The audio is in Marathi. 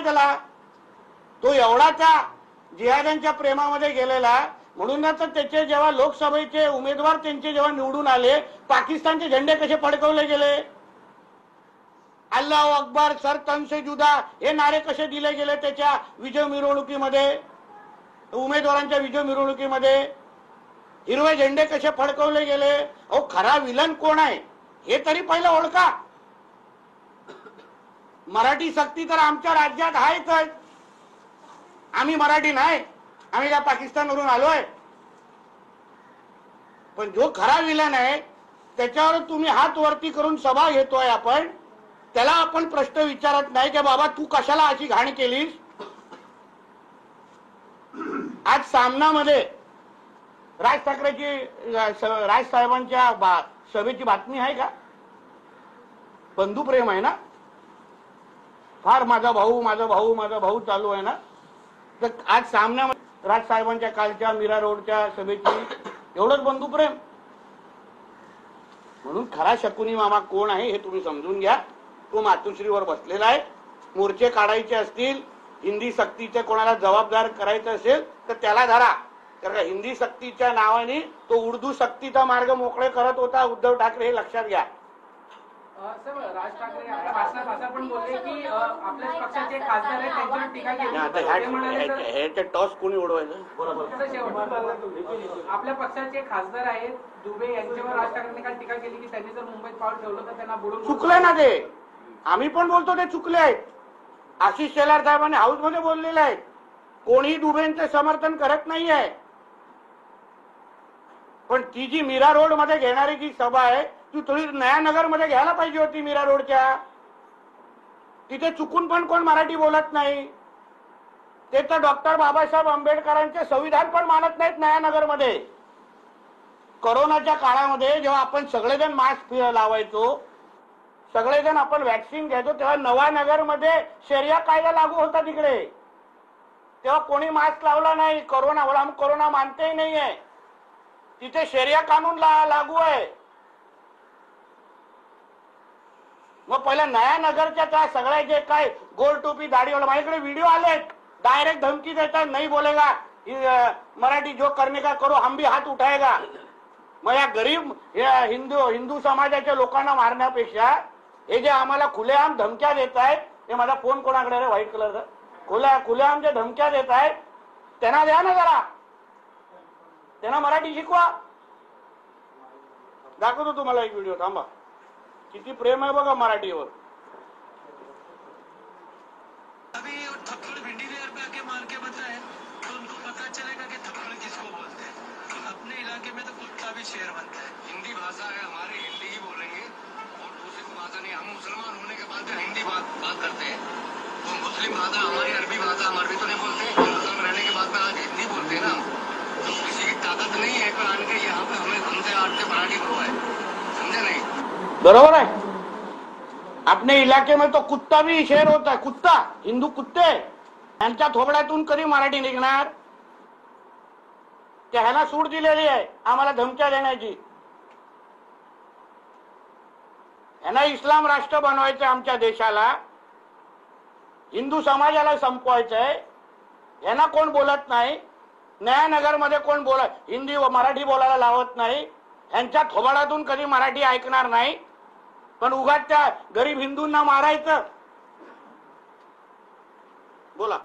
त्याला? तो एवढा त्या जिहाद्यांच्या प्रेमामध्ये गेलेला, म्हणूनच त्याचे जेव्हा लोकसभेचे उमेदवार त्यांचे जेव्हा निवडून आले, पाकिस्तानचे झेंडे कसे फडकवले गेले, अल्लाह अकबर, सर तन से जुदा हे नारे कसे दिले गेले त्याच्या विजय मिरवणुकीमध्ये, उमेदवारांच्या विजय मिरवणुकीमध्ये हिरवे झेंडे कसे फडकवले गेले. अहो, खरा विलन कोण आहे हे तरी पहिलं ओळखा. मराठी सक्ती तर आमच्या राज्यात आहेच. आम्ही मराठी नाही, आम्ही का पाकिस्तानवरून आलोय. पण जो खरा विलन आहे त्याच्यावर तुम्ही हात वरती करून सभा घेतोय आपण, त्याला आपण प्रश्न विचारत नाही की बाबा तू कशाला अशी घाण केलीस. आज सामनामध्ये राज ठाकरेची राज साहेबांच्या सभेची बातमी आहे का? बंधुप्रेम आहे ना, फार माझा भाऊ माझा भाऊ माझा भाऊ चालू आहे ना. तर आज सामन्यामध्ये राज साहेबांच्या कालच्या मीरा रोडच्या सभेची एवढंच बंधुप्रेम. म्हणून खरा शकुनी मामा कोण आहे हे तुम्ही समजून घ्या. तो मातोश्रीवर बसलेला आहे. मोर्चे काढायचे असतील, हिंदी सक्तीचे कोणाला जबाबदार करायचं असेल तर त्याला धरा. कारण हिंदी सक्तीच्या नावाने तो उर्दू सक्तीचा मार्ग मोकळे करत होता उद्धव ठाकरे, हे लक्षात घ्या. राज ठाकरे आपल्या भाषणात असं पण बोलले की आपल्या पक्षाचे खासदार आहेत त्यांच्यावर टीका केली. हे टॉस कोणी उडवायचं? आपल्या पक्षाचे खासदार आहेत दुबे, यांच्यावर राज ठाकरेंनी काल टीका केली की त्यांनी जर मुंबईत पाऊल ठेवलं तर त्यांना बुडून. चुकले ना ते. आम्ही पण बोलतो ते चुकले आहेत. आशिष शेलार साहेबांनी हाऊस मध्ये बोललेले आहेत. कोणी दुबेंचे समर्थन करत नाही आहे. पण ती जी मीरा रोड मध्ये घेणारी जी सभा आहे ती थोडी नयानगर मध्ये घ्यायला पाहिजे होती. मीरा रोडच्या तिथे चुकून पण कोण मराठी बोलत नाही. ते तर डॉक्टर बाबासाहेब आंबेडकरांचे संविधान पण मानत नाहीत नयानगर मध्ये. कोरोनाच्या काळामध्ये जेव्हा आपण सगळेजण मास्क लावायचो, सगळेजण आपण वॅक्सिन घ्यायचो, तेव्हा नवानगर मध्ये शरिया कायदा लागू होता तिकडे. तेव्हा कोणी मास्क लावला नाही. कोरोना मानतेही नाहीये. तिथे शरिया कानून लागू आहे. मग पहिल्या नयानगरच्या त्या सगळ्या जे काय गोल टोपी दाढीवाला, माझ्याकडे व्हिडिओ आले, डायरेक्ट धमकी देतात नहीं बोलेगा मराठी जो करने का करो हम भी हात उठाएगा. मग या गरीब हिंदू समाजाच्या लोकांना मारण्यापेक्षा हे जे आम्हाला खुलेआम धमक्या देत आहेत, हे माझा फोन कोणाकडे रे व्हाईट कलरचा, खुलेआम जे धमक्या देत आहेत त्यांना द्या ना जरा, त्यांना मराठी शिकवा. दाखवतो तुम्हाला एक व्हिडिओ, थांबा. किती प्रेम आहे बघा मराठीवर. अभी थप्पड़ भिंडीलेर पे आके मार के बताए तो उनको पता चलेगा कि थप्पड़ किसको बोलते हैं. अपने इलाके में तो कुत्ता भी शेर बनता है. हिंदी भाषा है हमारी, हिंदी ही बोलेंगे और दूसरी भाषा नहीं. हम मुसलमान होने के बाद हिंदी बात करते हैं. तो मुस्लिम भाषा हमारी, अरबी भाषा हम अरबी तो नहीं बोलते. हिंदुस्तान रहने के बाद में आज हिंदी बोलते हैं ना. तो किसी की ताकत नहीं है आने के यहाँ पे हमें हमसे आठ से मराठी बोलवाए, समझे नहीं. बरोबर है. अपने इलाके में तो कुत्ता भी शेर होता है. कुत्ता, हिंदू कुत्ते, यांच्या थोबड्यातून कधी मराठी निघणार? त्याला सूट दिलेली आहे आम्हाला धमक्या देण्याची. यांना इस्लाम राष्ट्र बनवायचं, आमच्या देशाला हिंदू समाजाला संपवायचंय. यांना कोण बोलत नाही. नयानगर मध्ये कोण हिंदी व मराठी बोलायला लावत नाही. यांच्या थोबाडातून कधी मराठी ऐकणार नाही. पण उगाच त्या गरीब हिंदूंना मारायचं. बोला.